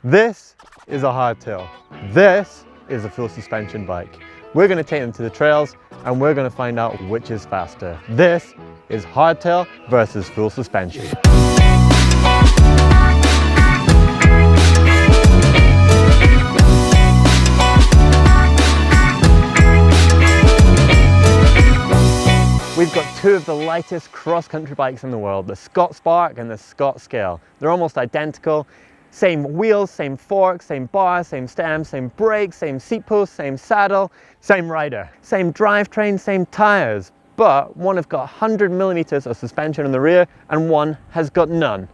This is a hardtail. This is a full suspension bike. We're going to take them to the trails and we're going to find out which is faster. This is hardtail versus full suspension. We've got two of the lightest cross-country bikes in the world, the Scott Spark and the Scott Scale. They're almost identical. Same wheels, same forks, same bars, same stems, same brakes, same seat post, same saddle, same rider. Same drivetrain, same tires. But one has got 100 millimeters of suspension in the rear and one has got none.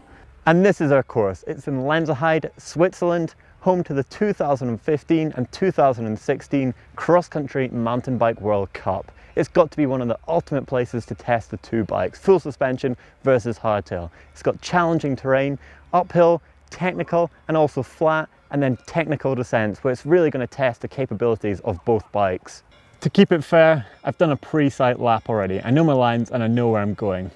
And this is our course. It's in Lenzerheide, Switzerland, home to the 2015 and 2016 cross-country mountain bike World Cup. It's got to be one of the ultimate places to test the two bikes, full suspension versus hardtail. It's got challenging terrain, uphill, technical and also flat, and then technical descents where it's really going to test the capabilities of both bikes. To keep it fair, I've done a pre-sight lap already. I know my lines and I know where I'm going.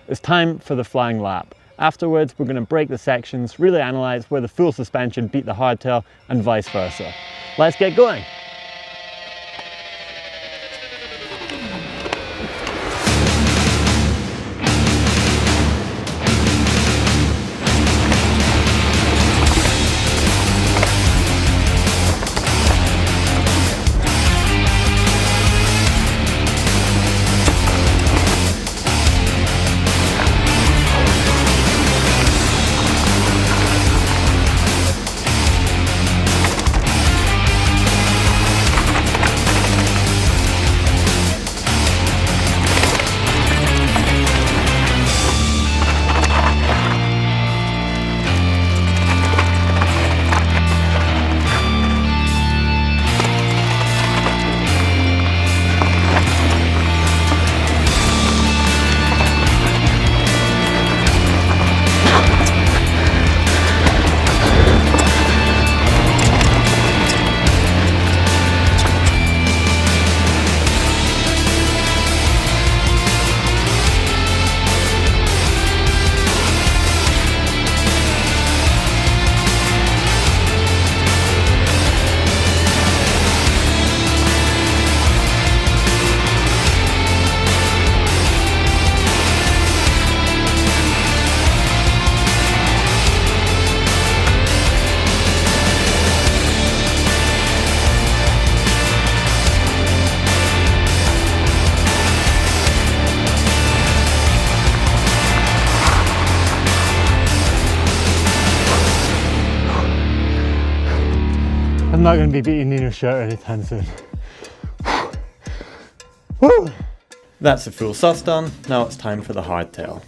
It's time for the flying lap. Afterwards, we're going to break the sections, really analyze where the full suspension beat the hardtail and vice versa. Let's get going. I'm not going to be beating Nino's shirt anytime soon. Woo! That's the full sus done, now it's time for the hardtail.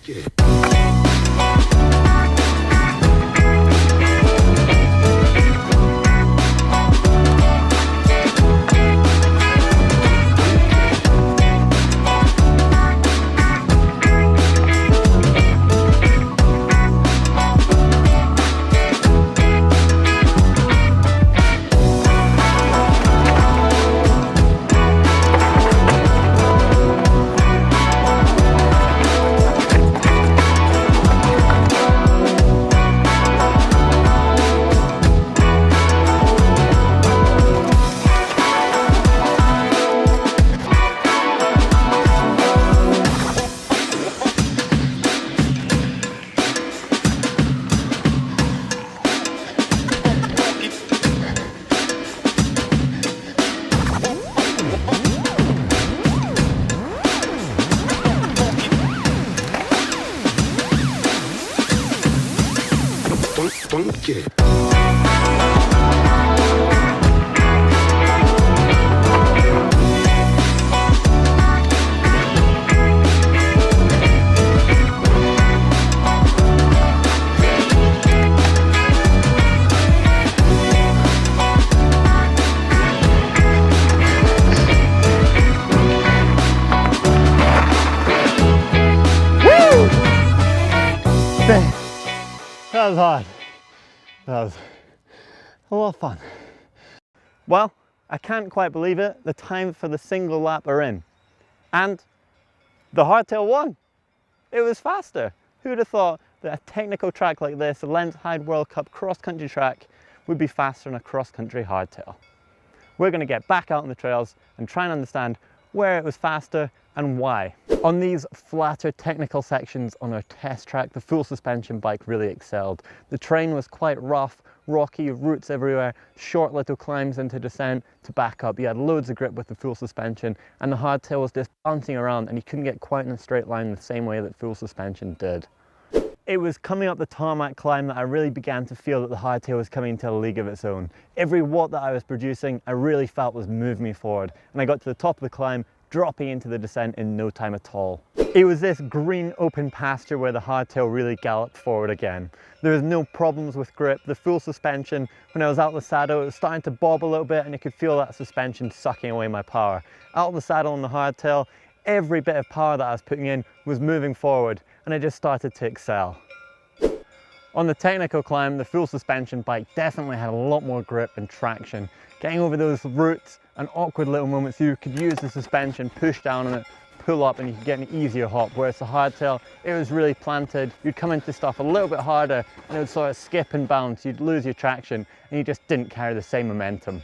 That was hard. That was a lot of fun. Well, I can't quite believe it. The time for the single lap are in. And the hardtail won. It was faster. Who'd have thought that a technical track like this, the Lenzerheide World Cup cross-country track, would be faster than a cross-country hardtail. We're going to get back out on the trails and try and understand where it was faster and why. On these flatter technical sections on our test track, the full suspension bike really excelled. The terrain was quite rough, rocky, roots everywhere, short little climbs into descent to back up. You had loads of grip with the full suspension, and the hardtail was just bouncing around and you couldn't get quite in a straight line the same way that full suspension did. It was coming up the tarmac climb that I really began to feel that the hardtail was coming into a league of its own. Every watt that I was producing, I really felt was moving me forward. And I got to the top of the climb, dropping into the descent in no time at all. It was this green open pasture where the hardtail really galloped forward again. There was no problems with grip. The full suspension, when I was out of the saddle, it was starting to bob a little bit and you could feel that suspension sucking away my power. Out of the saddle on the hardtail, every bit of power that I was putting in was moving forward, and I just started to excel. On the technical climb, the full suspension bike definitely had a lot more grip and traction. Getting over those roots and awkward little moments, you could use the suspension, push down on it, pull up, and you could get an easier hop. Whereas the hardtail, it was really planted. You'd come into stuff a little bit harder and it would sort of skip and bounce. You'd lose your traction and you just didn't carry the same momentum.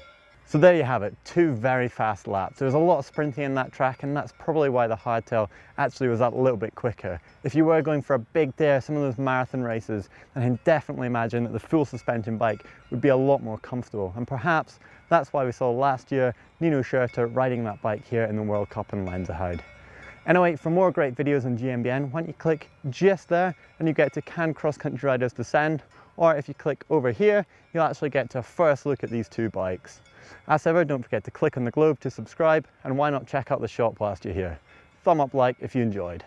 So there you have it, two very fast laps. There was a lot of sprinting in that track, and that's probably why the hardtail actually was that little bit quicker. If you were going for a big day or some of those marathon races, then I can definitely imagine that the full suspension bike would be a lot more comfortable. And perhaps that's why we saw last year Nino Schurter riding that bike here in the World Cup in Lenzerheide. Anyway, for more great videos on GMBN, why don't you click just there and you get to Can Cross Country Riders Descend? Or if you click over here, you'll actually get to a first look at these two bikes. As ever, don't forget to click on the globe to subscribe, and why not check out the shop whilst you're here. Thumb up like if you enjoyed.